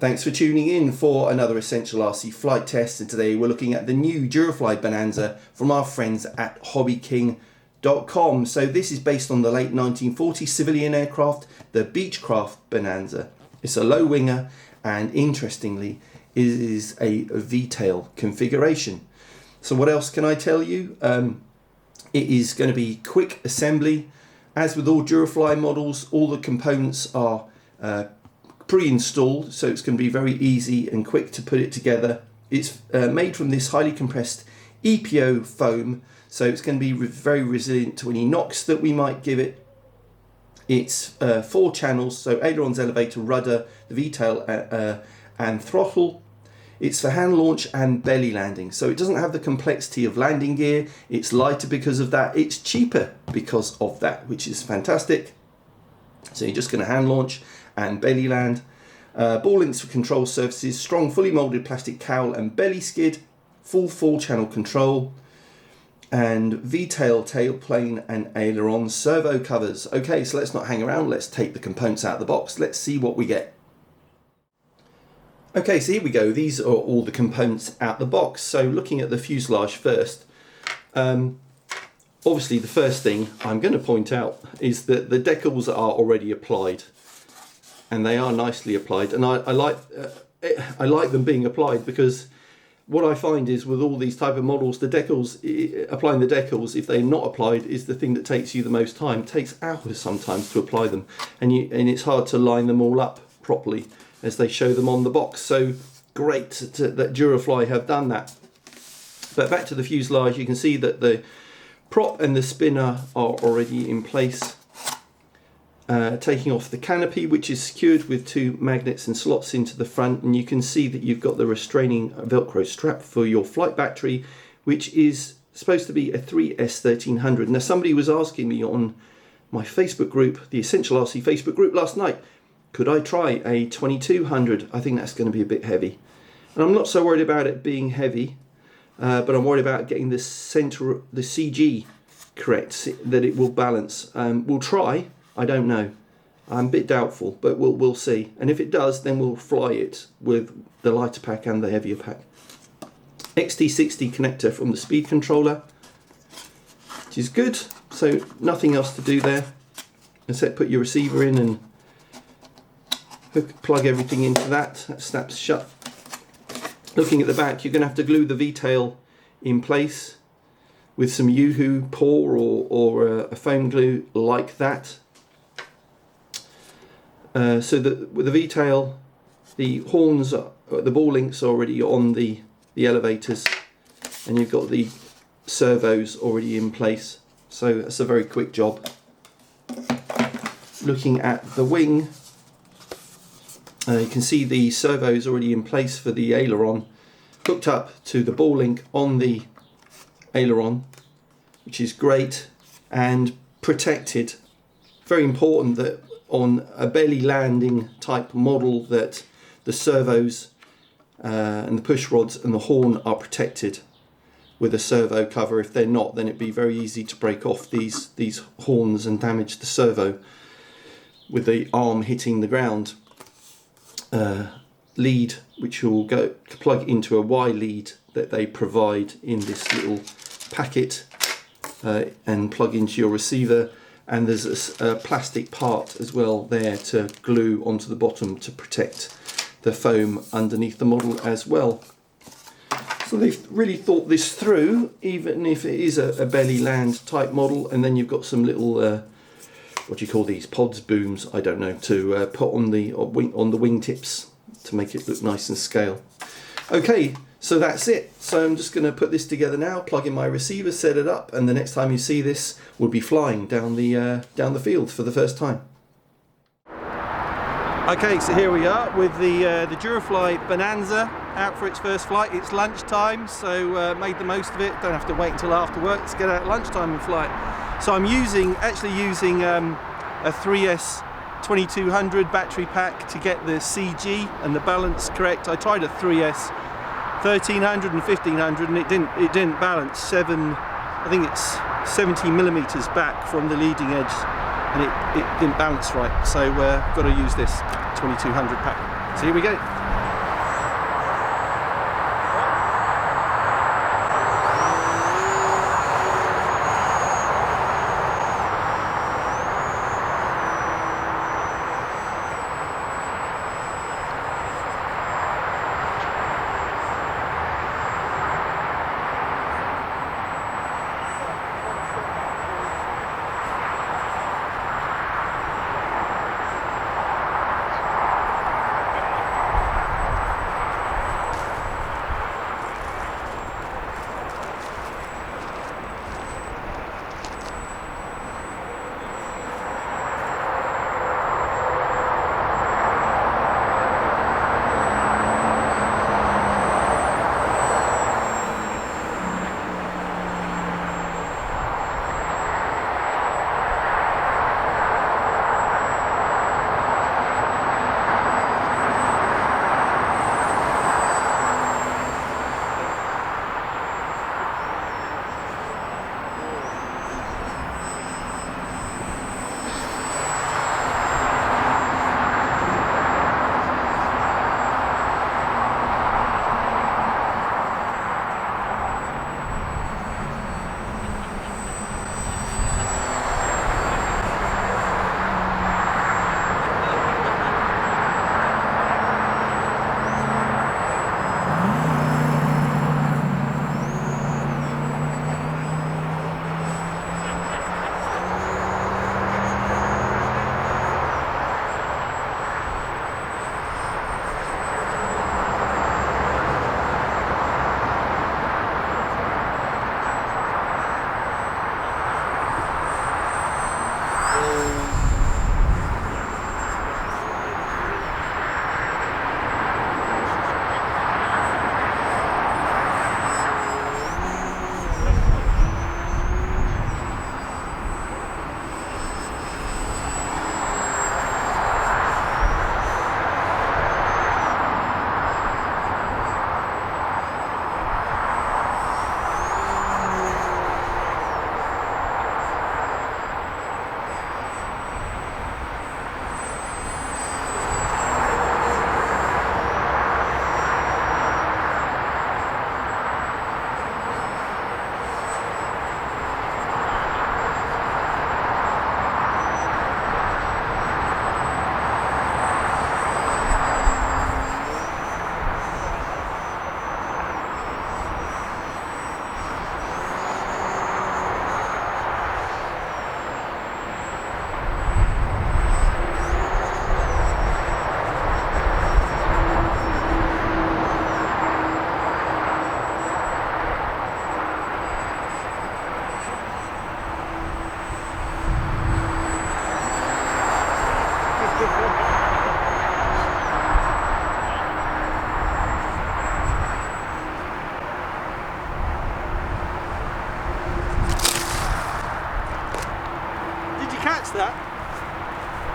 Thanks for tuning in for another Essential RC flight test, and today we're looking at the new Durafly Bonanza from our friends at hobbyking.com. So this is based on the late 1940s civilian aircraft, the Beechcraft Bonanza. It's a low winger, and interestingly it is a V-tail configuration. So what else can I tell you? It is going to be quick assembly. As with all Durafly models, all the components are pre-installed, so it's going to be very easy and quick to put it together. It's made from this highly compressed EPO foam, so it's going to be very resilient to any knocks that we might give it. It's 4 channels, so ailerons, elevator, rudder, the V-tail and throttle. It's for hand launch and belly landing, so it doesn't have the complexity of landing gear. It's lighter because of that. It's cheaper because of that, which is fantastic. So you're just going to hand launch and belly land. Ball links for control surfaces, strong fully molded plastic cowl and belly skid, full 4-channel control, and V-tail tailplane and aileron servo covers. Okay, so let's not hang around, let's take the components out of the box, let's see what we get. Okay, so here we go, these are all the components out the box. So looking at the fuselage first, obviously the first thing I'm going to point out is that the decals are already applied, and they are nicely applied, and I like them being applied, because what I find is with all these type of models, the decals, applying the decals, if they're not applied, is the thing that takes you the most time. It takes hours sometimes to apply them, and it's hard to line them all up properly as they show them on the box. So great that Durafly have done that. But back to the fuselage, you can see that the prop and the spinner are already in place. Taking off the canopy, which is secured with 2 magnets and slots into the front, and you can see that you've got the restraining Velcro strap for your flight battery, which is supposed to be a 3S1300. Now somebody was asking me on my Facebook group, the Essential RC Facebook group last night, could I try a 2200? I think that's going to be a bit heavy, and I'm not so worried about it being heavy, but I'm worried about getting the center, the CG correct, that it will balance. We'll try. I don't know. I'm a bit doubtful, but we'll see. And if it does, then we'll fly it with the lighter pack and the heavier pack. XT60 connector from the speed controller, which is good. So nothing else to do there, except put your receiver in and plug everything into that. That snaps shut. Looking at the back, you're going to have to glue the V-tail in place with some UHU POR or a foam glue like that. So that with the V-tail, the horns, the ball links are already on the elevators, and you've got the servos already in place. So that's a very quick job. Looking at the wing, you can see the servos already in place for the aileron, hooked up to the ball link on the aileron, which is great, and protected. Very important that on a belly landing type model that the servos and the push rods and the horn are protected with a servo cover. If they're not, then it'd be very easy to break off these horns and damage the servo with the arm hitting the ground. Lead, which will go plug into a Y lead that they provide in this little packet, and plug into your receiver. And there's a plastic part as well there to glue onto the bottom to protect the foam underneath the model as well. So they've really thought this through, even if it is a belly land type model. And then you've got some little what do you call these, pods, booms, I don't know, to put on the wing tips to make it look nice and scale. Okay, so that's it. So I'm just going to put this together now, plug in my receiver, set it up, and the next time you see this, we'll be flying down the field for the first time. Okay, so here we are with the Durafly Bonanza out for its first flight. It's lunchtime, so made the most of it. Don't have to wait until after work. Let's get out at lunchtime and fly it. So I'm actually using a 3S 2200 battery pack to get the CG and the balance correct. I tried a 3S 1300 and 1500 and it didn't balance. I think it's 70mm back from the leading edge, and it didn't balance right. So got to use this 2200 pack. So here we go.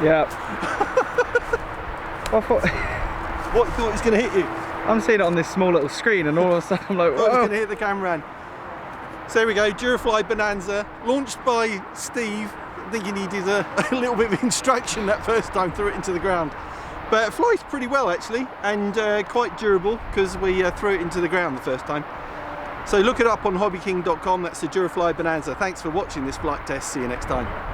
Yeah. I thought... What, you thought it was going to hit you? I'm seeing it on this small little screen and all of a sudden I'm like, Oh, it's whoa. going to hit the cameraman. So there we go, Durafly Bonanza, launched by Steve. I think he needed a little bit of instruction that first time, threw it into the ground. But it flies pretty well actually, and quite durable because we threw it into the ground the first time. So look it up on hobbyking.com, that's the Durafly Bonanza. Thanks for watching this flight test, see you next time.